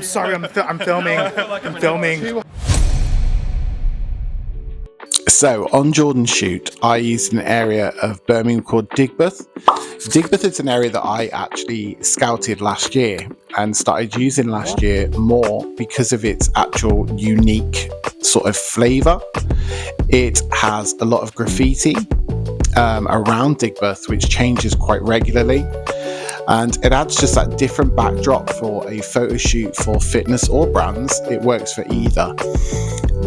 sorry, I'm filming. I'm filming. So on Jordan's shoot, I used an area of Birmingham called Digbeth. Digbeth is an area that I actually scouted last year and started using last year more because of its actual unique sort of flavour. It has a lot of graffiti around Digbeth, which changes quite regularly. And it adds just that different backdrop for a photo shoot for fitness or brands. It works for either.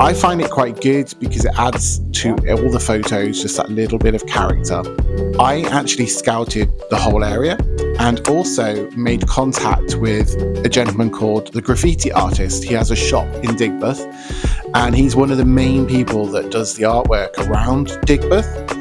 I find it quite good because it adds to all the photos just that little bit of character. I actually scouted the whole area and also made contact with a gentleman called the Graffiti Artist. He has a shop in Digbeth and he's one of the main people that does the artwork around Digbeth.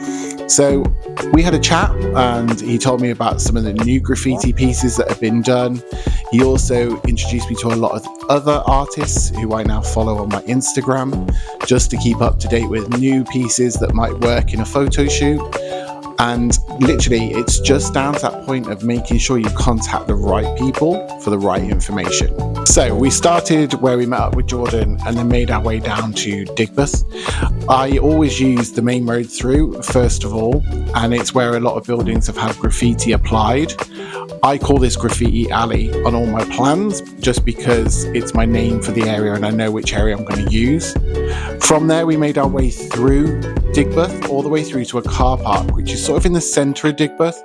So we had a chat and he told me about some of the new graffiti pieces that have been done. He also introduced me to a lot of other artists who I now follow on my Instagram just to keep up to date with new pieces that might work in a photo shoot. And literally, it's just down to that point of making sure you contact the right people for the right information. So we started where we met up with Jordan and then made our way down to Digbeth. I always use the main road through, first of all, and it's where a lot of buildings have had graffiti applied. I call this Graffiti Alley on all my plans just because it's my name for the area and I know which area I'm going to use. From there, we made our way through Digbeth all the way through to a car park, which is sort of in the centre of Digbeth.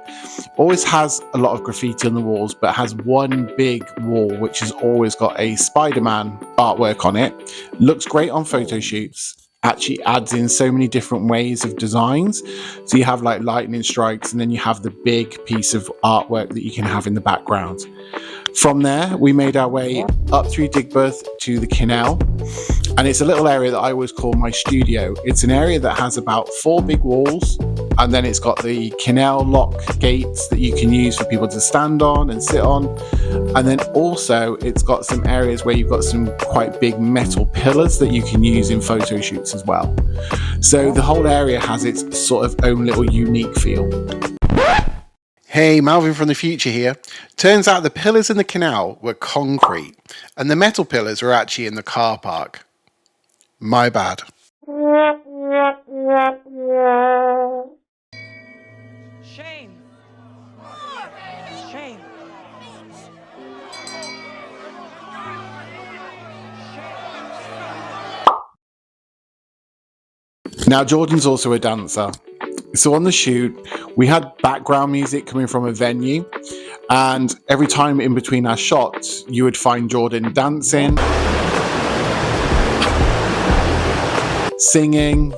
Always has a lot of graffiti on the walls, but has one big wall which has always got a Spider-Man artwork on it. Looks great on photo shoots. Actually adds in so many different ways of designs. So you have like lightning strikes and then you have the big piece of artwork that you can have in the background. From there, we made our way up through Digbeth to the canal. And it's a little area that I always call my studio. It's an area that has about 4 big walls. And then it's got the canal lock gates that you can use for people to stand on and sit on. And then also it's got some areas where you've got some quite big metal pillars that you can use in photo shoots as well. So the whole area has its sort of own little unique feel. Hey, Malvin from the future here. Turns out the pillars in the canal were concrete and the metal pillars were actually in the car park. My bad. Shame. Shame. Now, Jordan's also a dancer. So on the shoot, we had background music coming from a venue, and every time in between our shots, you would find Jordan dancing, singing,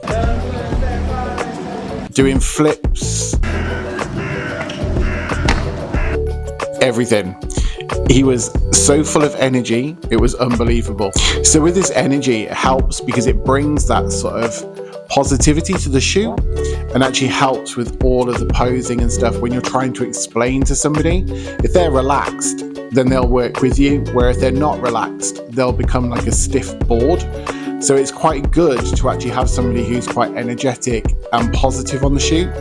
doing flips, everything. He was so full of energy, it was unbelievable. So with this energy, it helps because it brings that sort of positivity to the shoot and actually helps with all of the posing and stuff when you're trying to explain to somebody. If they're relaxed, then they'll work with you, where if they're not relaxed, they'll become like a stiff board. So it's quite good to actually have somebody who's quite energetic and positive on the shoot,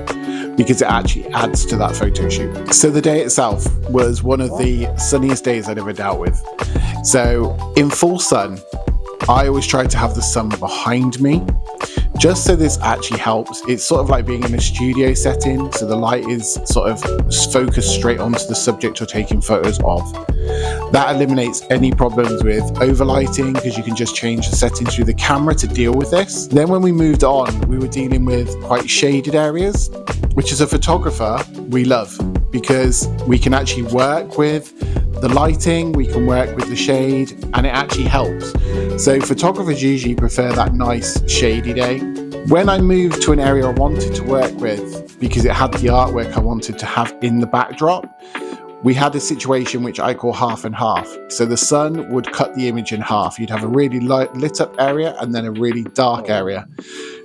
because it actually adds to that photo shoot. So the day itself was one of the sunniest days I'd ever dealt with. So in full sun, I always try to have the sun behind me, just so this actually helps. It's sort of like being in a studio setting, so the light is sort of focused straight onto the subject you're taking photos of. That eliminates any problems with overlighting, because you can just change the settings through the camera to deal with this. Then when we moved on, we were dealing with quite shaded areas, which as a photographer, we love, because we can actually work with the lighting, we can work with the shade, and it actually helps. So photographers usually prefer that nice shady day. When I moved to an area I wanted to work with, because it had the artwork I wanted to have in the backdrop, we had a situation which I call half and half. So the sun would cut the image in half. You'd have a really lit up area and then a really dark area.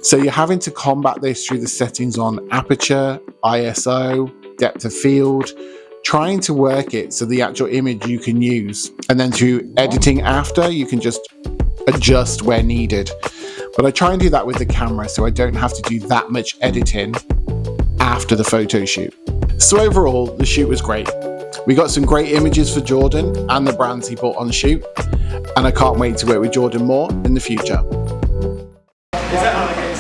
So you're having to combat this through the settings on aperture, ISO, depth of field, trying to work it so the actual image you can use. And then through editing after, you can just adjust where needed. But I try and do that with the camera so I don't have to do that much editing after the photo shoot. So overall, the shoot was great. We got some great images for Jordan and the brands he bought on shoot. and I can't wait to work with Jordan more in the future. Is that